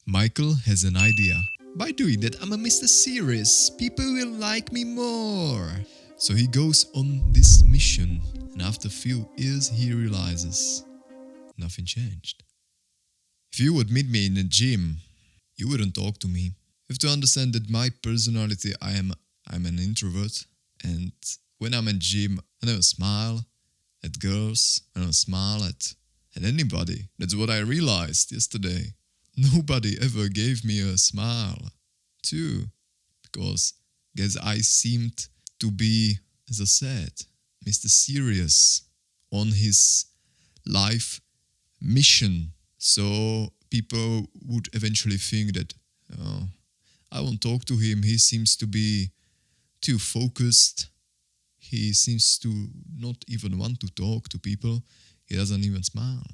Michael has an idea. By doing that, I'm a Mr. Serious. People will like me more. So he goes on this mission, and after a few years, he realizes nothing changed. If you would meet me in a gym, you wouldn't talk to me. You have to understand that my personality, I'm an introvert, and when I'm in gym, I never smile at girls. I don't smile at anybody. That's what I realized yesterday. Nobody ever gave me a smile, too, because guess I seemed to be, as I said, Mr. Serious on his life mission. So people would eventually think that, oh, I won't talk to him. He seems to be too focused. He seems to not even want to talk to people. He doesn't even smile.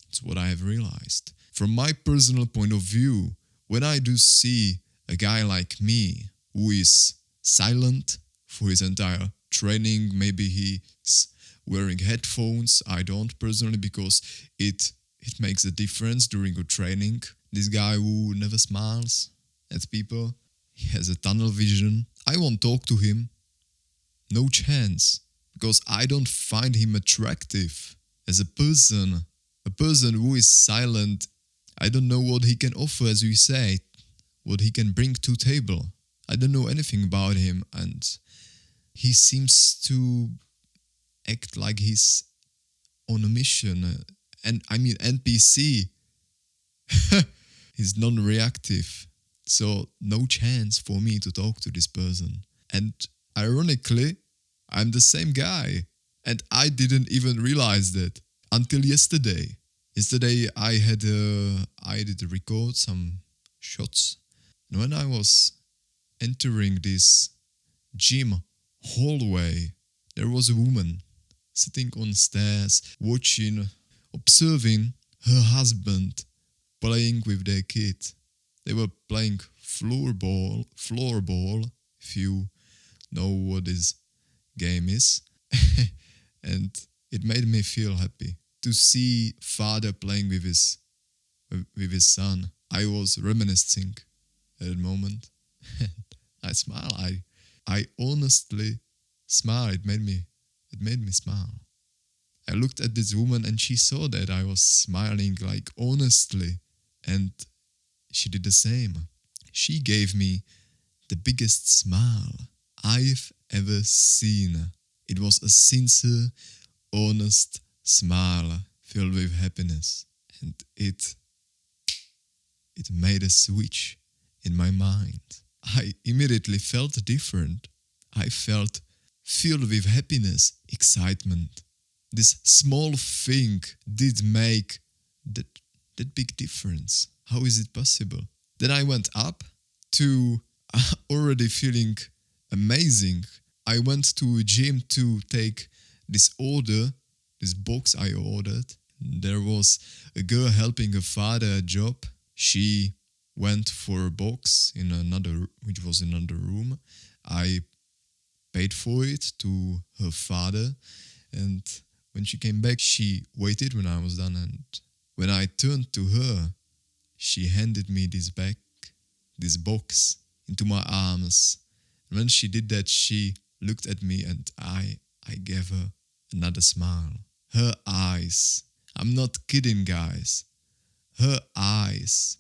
That's what I have realized. From my personal point of view, when I do see a guy like me who is silent for his entire training, maybe he's wearing headphones. I don't personally, because it makes a difference during a training. This guy who never smiles at people, he has a tunnel vision. I won't talk to him. No chance, because I don't find him attractive as a person. A person who is silent, I don't know what he can offer, as you say, what he can bring to table. I don't know anything about him, and he seems to act like he's on a mission. And I mean NPC. He's non-reactive. So no chance for me to talk to this person. And ironically, I'm the same guy. And I didn't even realize that until yesterday. Yesterday I did record some shots. And when I was entering this gym hallway, there was a woman sitting on stairs, watching, observing her husband playing with their kid. They were playing floorball, if you know what this game is. And it made me feel happy to see father playing with his son. I was reminiscing at that moment. And I smile. I honestly smile. It made me smile. I looked at this woman and she saw that I was smiling, like, honestly, and she did the same. She gave me the biggest smile I've ever seen. It was a sincere, honest smile filled with happiness, and it made a switch in my mind. I immediately felt different. I felt filled with happiness, excitement. This small thing did make that big difference. How is it possible? Then I went up to already feeling amazing. I went to a gym to take this order, this box I ordered. There was a girl helping her father a job. She went for a box which was in another room. I paid for it to her father, and when she came back, she waited when I was done, and when I turned to her, she handed me this box into my arms. And when she did that, she looked at me and I gave her another smile. Her eyes, I'm not kidding, guys. Her eyes,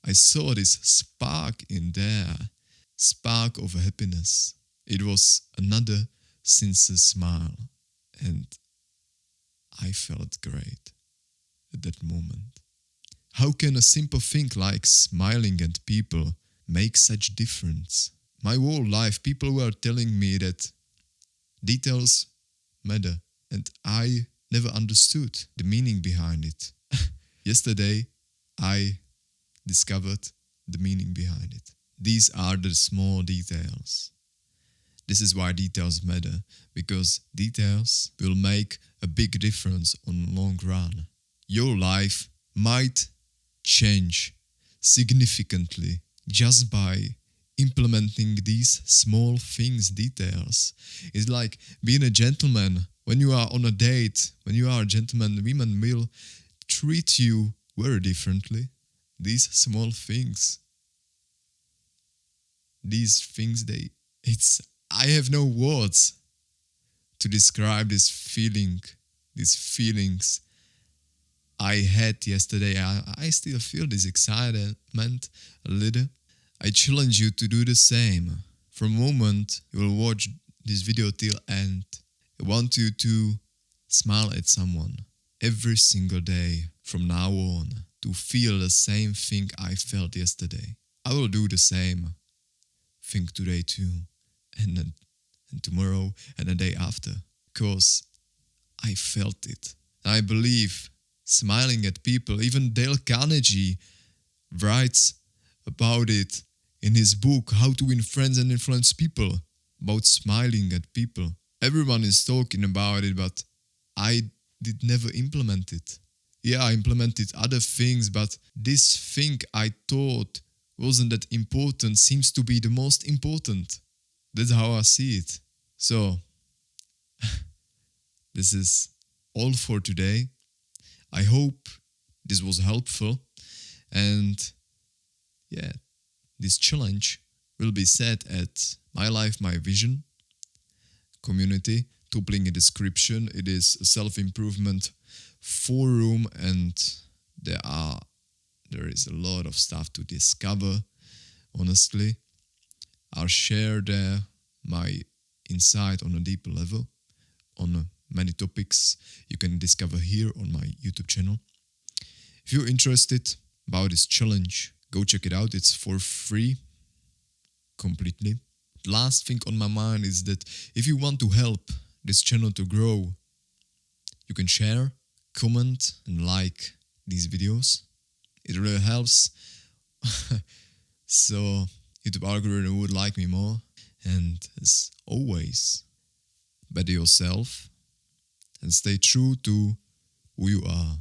I saw this spark in there, spark of happiness. It was another sincere smile, and I felt great at that moment. How can a simple thing like smiling at people make such difference? My whole life, people were telling me that details matter, and I never understood the meaning behind it. Yesterday, I discovered the meaning behind it. These are the small details. This is why details matter, because details will make a big difference on the long run. Your life might change significantly just by implementing these small things, details. It's like being a gentleman. When you are on a date, when you are a gentleman, women will treat you very differently. These small things, I have no words to describe these feelings I had yesterday. I still feel this excitement a little. I challenge you to do the same. For a moment, you will watch this video till end. I want you to smile at someone every single day from now on, to feel the same thing I felt yesterday. I will do the same thing today too, and tomorrow and the day after, because I felt it. I believe smiling at people, even Dale Carnegie writes about it in his book, How to Win Friends and Influence People, about smiling at people. Everyone is talking about it, but I did never implement it. Yeah, I implemented other things, but this thing I thought wasn't that important seems to be the most important. That's how I see it. So, this is all for today. I hope this was helpful. And yeah, this challenge will be set at My Life, My Vision community. Top link in description. It is a self-improvement forum, and there is a lot of stuff to discover. Honestly, I'll share there my insight on a deeper level on many topics you can discover here on my YouTube channel. If you're interested about this challenge, go check it out. It's for free, completely. Last thing on my mind is that if you want to help this channel to grow, you can share, comment, and like these videos. It really helps. So YouTube algorithm would like me more. And as always, better yourself and stay true to who you are.